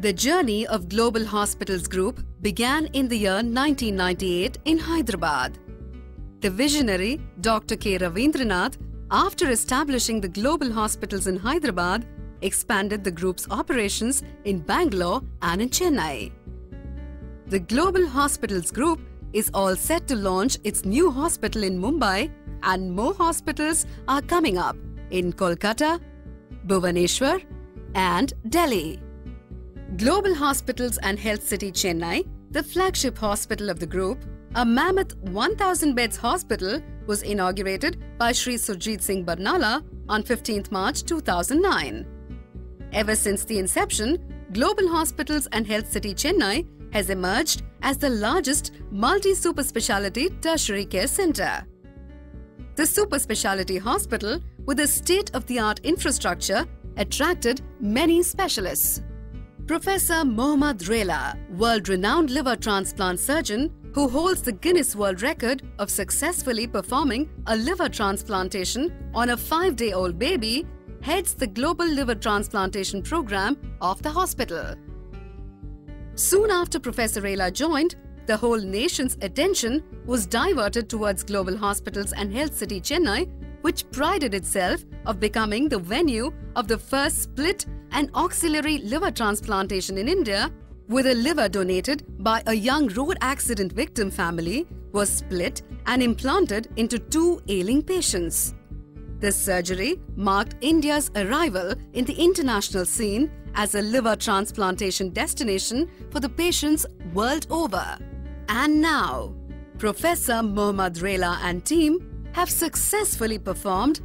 The journey of Global Hospitals Group began in the year 1998 in Hyderabad. The visionary Dr. K. Ravindranath, after establishing the Global Hospitals in Hyderabad, expanded the group's operations in Bangalore and in Chennai. The Global Hospitals Group is all set to launch its new hospital in Mumbai, and more hospitals are coming up in Kolkata, Bhubaneswar and Delhi. Global Hospitals and Health City Chennai, the flagship hospital of the group, a mammoth 1,000 beds hospital, was inaugurated by Shri Surjit Singh Barnala on 15th March 2009. Ever since the inception, Global Hospitals and Health City Chennai has emerged as the largest multi-super speciality tertiary care center. The super speciality hospital, with a state-of-the-art infrastructure, attracted many specialists. Professor Mohammad Rela, world-renowned liver transplant surgeon who holds the Guinness World Record of successfully performing a liver transplantation on a 5-day-old baby, heads the global liver transplantation program of the hospital. Soon after Professor Rela joined, the whole nation's attention was diverted towards Global Hospitals and Health City Chennai, which prided itself of becoming the venue of the first split and auxiliary liver transplantation in India, with a liver donated by a young road accident victim family was split and implanted into 2 ailing patients. This surgery marked India's arrival in the international scene as a liver transplantation destination for the patients world over. And now, Professor Mohammad Rela and team have successfully performed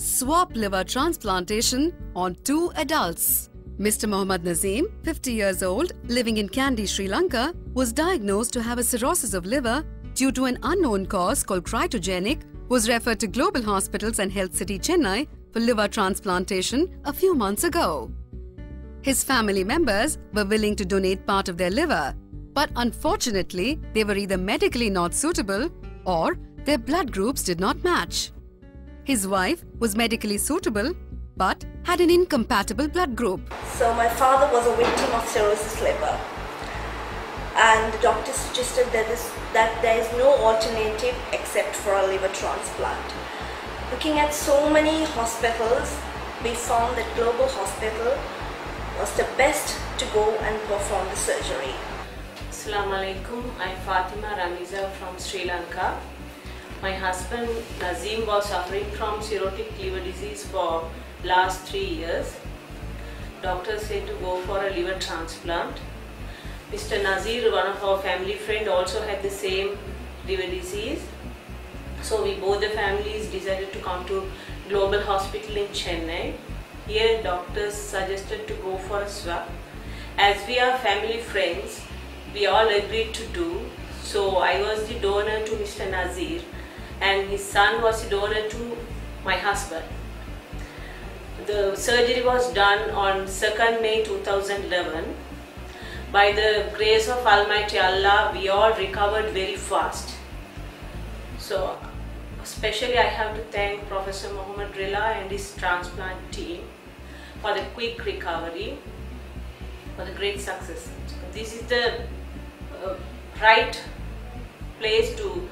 swap liver transplantation on 2 adults. Mr. Mohammad Nazim, 50 years old, living in Kandy, Sri Lanka, was diagnosed to have a cirrhosis of liver due to an unknown cause called cryptogenic, was referred to Global Hospitals and Health City Chennai for liver transplantation a few months ago. His family members were willing to donate part of their liver, but unfortunately, they were either medically not suitable or their blood groups did not match. His wife was medically suitable but had an incompatible blood group. So my father was a victim of cirrhosis liver, and the doctor suggested that there is no alternative except for a liver transplant. Looking at so many hospitals, we found that Global Hospital was the best to go and perform the surgery. Assalamu alaikum. I'm Fatima Ramiza from Sri Lanka. My husband Nazim was suffering from cirrhotic liver disease for last 3 years. Doctors said to go for a liver transplant. Mr. Nazir, one of our family friend, also had the same liver disease. So we both the families decided to come to Global Hospital in Chennai. Here doctors suggested to go for a swap. As we are family friends, we all agreed to do. So I was the donor to Mr. Nazir and his son was the donor to my husband. The surgery was done on 2nd May 2011. By the grace of Almighty Allah, we all recovered very fast. So especially I have to thank Professor Mohammad Rela and his transplant team for the quick recovery, for the great success. This is the right place to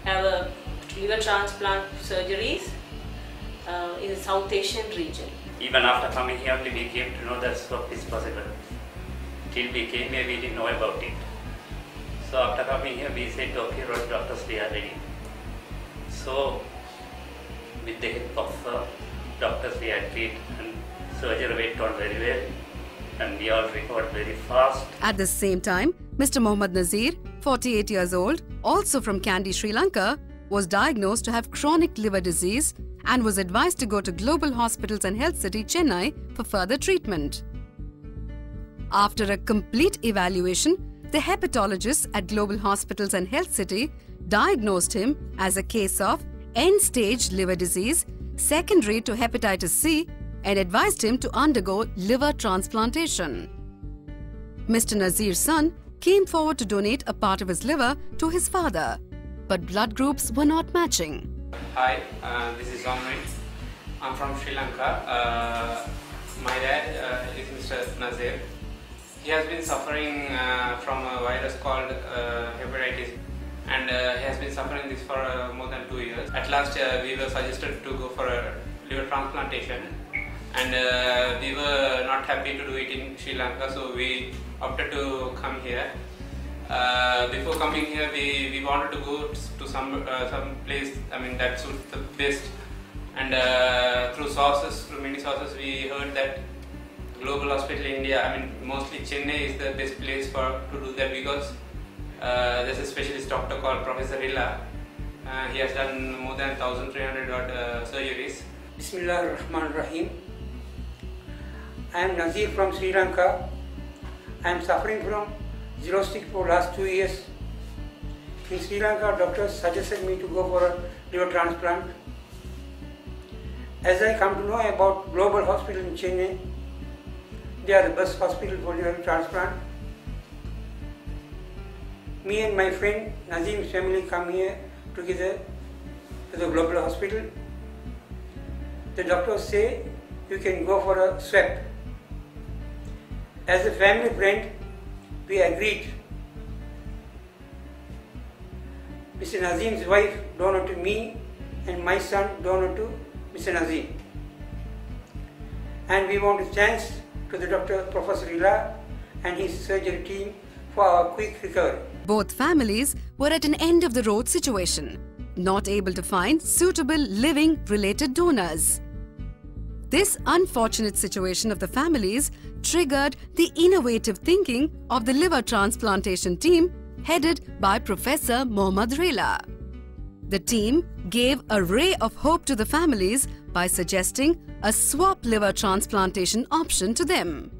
have a liver transplant surgeries in the South Asian region. Even after coming here, only we came to know that swap is possible. Till we came here, we didn't know about it. So after coming here, we said, okay, doctors, we are ready. So with the help of doctors, we agreed, and surgery went on very well, and we all recovered very fast. At the same time, Mr. Mohammad Nazir, 48 years old, also from Kandy, Sri Lanka, was diagnosed to have chronic liver disease and was advised to go to Global Hospitals and Health City Chennai for further treatment. After a complete evaluation, the hepatologists at Global Hospitals and Health City diagnosed him as a case of end-stage liver disease secondary to hepatitis C and advised him to undergo liver transplantation. Mr. Nazir's son came forward to donate a part of his liver to his father, but blood groups were not matching. Hi, this is Omri. I'm from Sri Lanka. My dad is Mr. Nazir. He has been suffering from a virus called hepatitis, and he has been suffering this for more than 2 years. At last, we were suggested to go for a liver transplantation, and we were not happy to do it in Sri Lanka, so we opted to come here. Before coming here, we wanted to go to some place, I mean, that suits the best. And through many sources, we heard that Global Hospital India, I mean, mostly Chennai is the best place to do that, because there's a specialist doctor called Professor Illa. He has done more than 1,300 odd surgeries. Bismillah ar-Rahman ar-Rahim. I am Nazir from Sri Lanka. I am suffering from cirrhosis for last 2 years. In Sri Lanka, doctors suggested me to go for a liver transplant. As I come to know about Global Hospital in Chennai, they are the best hospital for liver transplant. Me and my friend Nazim's family come here together to the Global Hospital. The doctors say you can go for a swab. As a family friend, we agreed. Mr. Nazim's wife donated to me and my son donated to Mr. Nazim. And we want to thanks to the Dr. Professor Ila and his surgery team for our quick recovery. Both families were at an end-of-the-road situation, not able to find suitable living-related donors. This unfortunate situation of the families triggered the innovative thinking of the liver transplantation team headed by Professor Mohammad Rela. The team gave a ray of hope to the families by suggesting a swap liver transplantation option to them.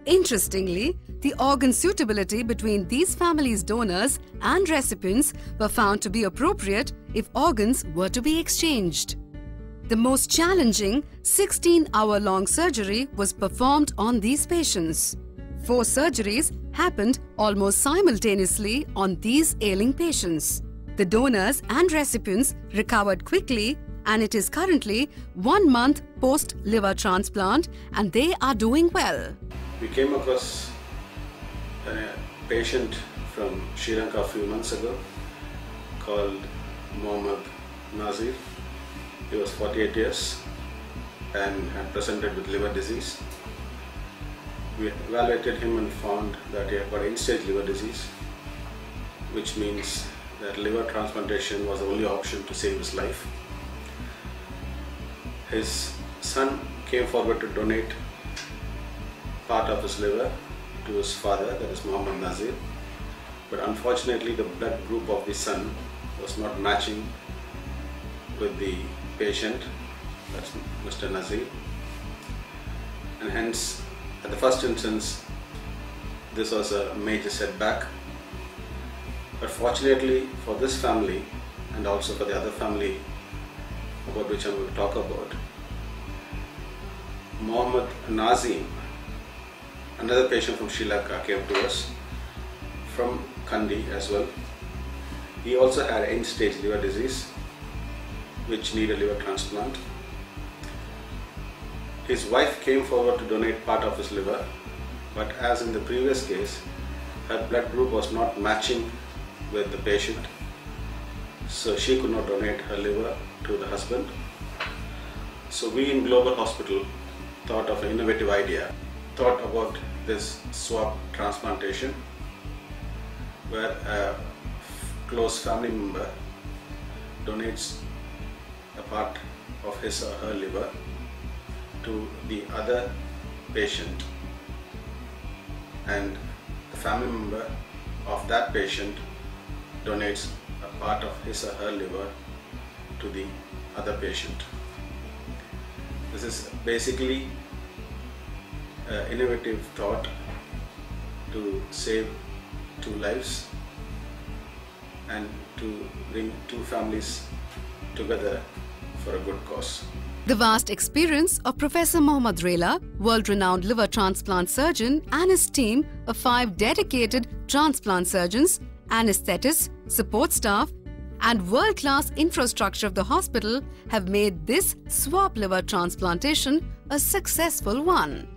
Interestingly, the organ suitability between these families' donors and recipients were found to be appropriate if organs were to be exchanged. The most challenging 16-hour-long surgery was performed on these patients. 4 surgeries happened almost simultaneously on these ailing patients. The donors and recipients recovered quickly, and it is currently 1 month post-liver transplant, and they are doing well. We came across a patient from Sri Lanka a few months ago called Mohammad Nazir. He was 48 years and had presented with liver disease. We evaluated him and found that he had got end-stage liver disease, which means that liver transplantation was the only option to save his life. His son came forward to donate part of his liver to his father, that is Mohammad Nazir, but unfortunately the blood group of the son was not matching with the patient, that's Mr. Nazir, and hence at the first instance this was a major setback. But fortunately for this family and also for the other family about which I will talk about, Mohammad Nazim, another patient from Sri Lanka, came to us from Kandy as well. He also had end-stage liver disease which needed liver transplant. His wife came forward to donate part of his liver, but as in the previous case, her blood group was not matching with the patient, so she could not donate her liver to the husband. So we in Global Hospital thought of an innovative idea, thought about this swap transplantation, where a close family member donates a part of his or her liver to the other patient, and the family member of that patient donates a part of his or her liver to the other patient. This is basically an innovative thought to save 2 lives and to bring 2 families together for a good cause. The vast experience of Professor Mohammad Rela, world-renowned liver transplant surgeon, and his team of 5 dedicated transplant surgeons, anesthetists, support staff, and world-class infrastructure of the hospital have made this swap liver transplantation a successful one.